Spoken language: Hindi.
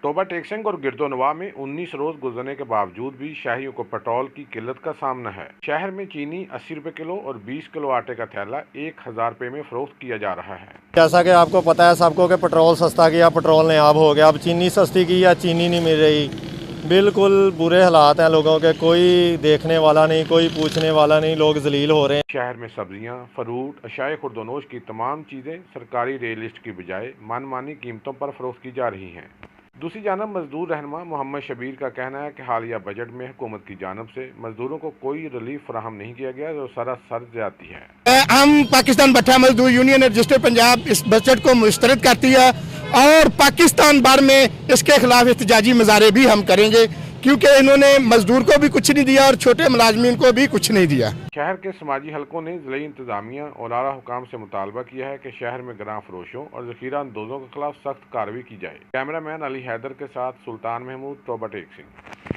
टोबा टेकसिंग और गिरदोनवा में 19 रोज गुजरने के बावजूद भी शहरियों को पेट्रोल की किल्लत का सामना है। शहर में चीनी 80 रुपए किलो और 20 किलो आटे का थैला 1000 रुपए में फरोख्त किया जा रहा है। जैसा कि आपको पता है सबको कि पेट्रोल सस्ता किया, पेट्रोल नायाब हो गया। अब चीनी सस्ती की या चीनी नहीं मिल रही। बिल्कुल बुरे हालात हैं लोगों के, कोई देखने वाला नहीं, कोई पूछने वाला नहीं, लोग जलील हो रहे हैं। शहर में सब्जियां, फ्रूट, अशाए खुर्दनोश की तमाम चीजें सरकारी रेट लिस्ट की बजाय मनमानी कीमतों पर फरोख्त की जा रही हैं। दूसरी जानब मजदूर रहनुमा मोहम्मद शबीर का कहना है कि हालिया बजट में हुकूमत की जानब से मजदूरों को कोई रिलीफ फराहम नहीं किया गया, जो सरासर ज्यादती है। हम पाकिस्तान भट्टा मजदूर यूनियन रजिस्टर पंजाब इस बजट को मुस्तरद करती है और पाकिस्तान भर में इसके खिलाफ एहतजाजी मुजाहरे भी हम करेंगे, क्योंकि इन्होंने मजदूर को भी कुछ नहीं दिया और छोटे मुलाजमीन को भी कुछ नहीं दिया। शहर के समाजी हलकों ने जिला इंतजामिया और आला हुकाम से मुतालबा किया है कि शहर में ग्रां फरोशों और जखीरा अंदोजों के खिलाफ सख्त कार्रवाई की जाए। कैमरामैन अली हैदर के साथ सुल्तान महमूद, टोबा टेकसिंग।